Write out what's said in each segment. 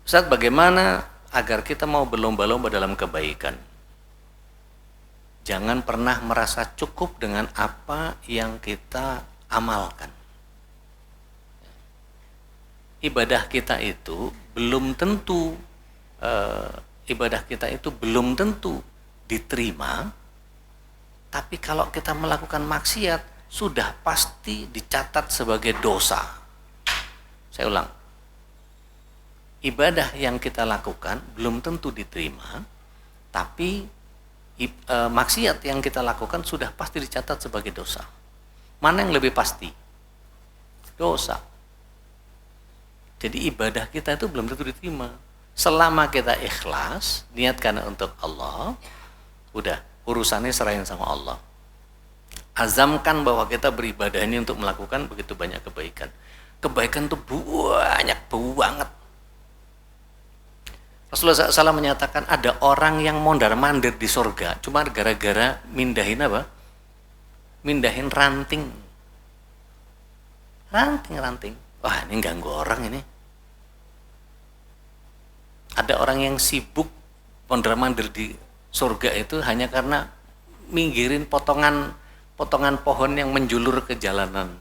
Ustaz, bagaimana agar kita mau berlomba-lomba dalam kebaikan? Jangan pernah merasa cukup dengan apa yang kita amalkan. Ibadah kita itu belum tentu diterima, tapi kalau kita melakukan maksiat sudah pasti dicatat sebagai dosa. Saya ulang, ibadah yang kita lakukan belum tentu diterima, tapi maksiat yang kita lakukan sudah pasti dicatat sebagai dosa. Mana yang lebih pasti? Dosa. Jadi ibadah kita itu belum tentu diterima. Selama kita ikhlas, niatkan untuk Allah, udah urusannya serahin sama Allah. Azamkan bahwa kita beribadah ini untuk melakukan begitu banyak kebaikan. Kebaikan itu banyak banget. Rasulullah SAW menyatakan ada orang yang mondar-mandir di surga cuma gara-gara mindahin apa? Mindahin ranting. Ranting. Wah, ini ganggu orang ini. Ada orang yang sibuk mondar-mandir di surga itu hanya karena minggirin potongan pohon yang menjulur ke jalanan.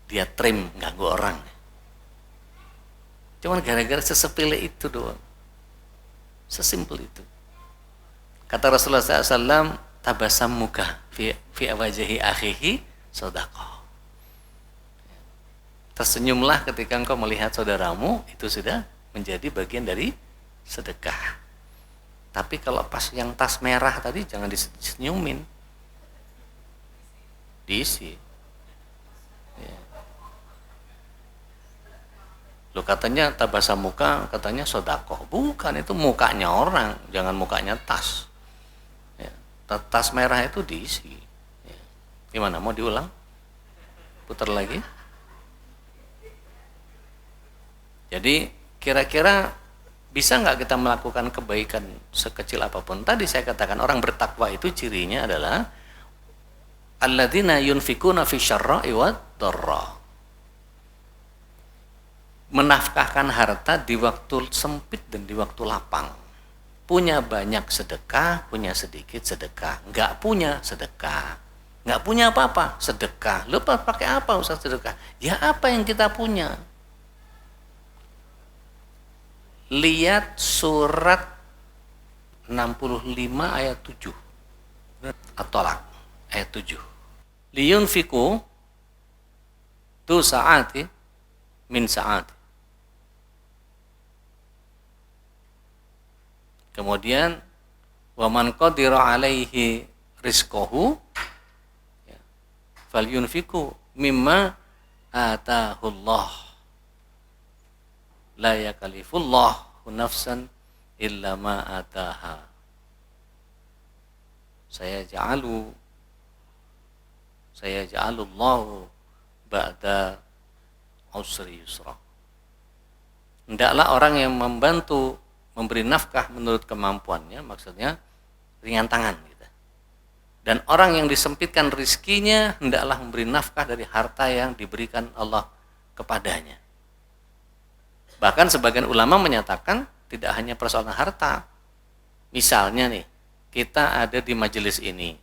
Dia trim, ganggu orang. Cuman gara-gara sesepele itu doang. Sesimpel itu. Kata Rasulullah SAW, tabasam muka fi wajhi akhihi shadaqah. Tersenyumlah ketika engkau melihat saudaramu, itu sudah menjadi bagian dari sedekah. Tapi kalau pas yang tas merah tadi jangan disenyumin, diisi. Ya. Lo katanya tabasam muka, katanya sodakoh. Bukan, itu mukanya orang, jangan mukanya tas. Ya. Tas merah itu diisi. Ya. Gimana, mau diulang? Putar lagi. Jadi kira-kira bisa nggak kita melakukan kebaikan sekecil apapun? Tadi saya katakan orang bertakwa itu cirinya adalah alladzina yunfikuna fi syarra'i wad dharra. Menafkahkan harta di waktu sempit dan di waktu lapang. Punya banyak sedekah, punya sedikit sedekah. Nggak punya sedekah. Nggak punya apa-apa, sedekah. Lupa pakai apa Ustaz sedekah? Ya apa yang kita punya. Lihat surat 65 ayat 7. At-Tolak ayat 7. Liyunfiku tu sa'ati min sa'ati. Kemudian wa man qadira alaihi rizqahu falyunfiku mimma atahullah. La yakallifullahu nafsan illa ma ataha. Saya ja'alullahu ba'da usri yusra. Hendaklah orang yang membantu memberi nafkah menurut kemampuannya, maksudnya ringan tangan gitu. Dan orang yang disempitkan rizkinya hendaklah memberi nafkah dari harta yang diberikan Allah kepadanya. Bahkan sebagian ulama menyatakan tidak hanya persoalan harta. Misalnya nih, kita ada di majelis ini.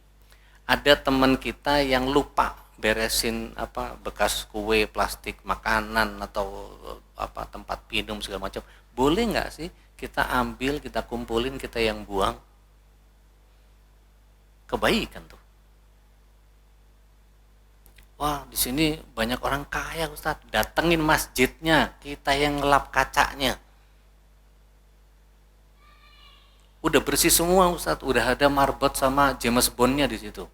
Ada teman kita yang lupa beresin bekas kue, plastik, makanan atau tempat minum segala macam. Boleh nggak sih kita ambil, kita kumpulin, kita yang buang? Kebaikan tuh. Wah, di sini banyak orang kaya Ustaz, datengin masjidnya, kita yang ngelap kacanya. Udah bersih semua Ustaz, udah ada marbot sama James Bond-nya di situ.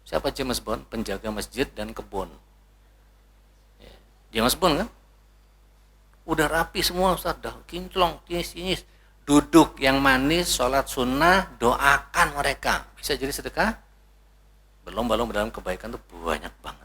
Siapa James Bond? Penjaga masjid dan kebun. James Bond kan? Udah rapi semua Ustaz, dah kinclong, kinis. Duduk yang manis, sholat sunnah, doakan mereka. Bisa jadi sedekah? Berlomba-lomba dalam kebaikan itu banyak banget.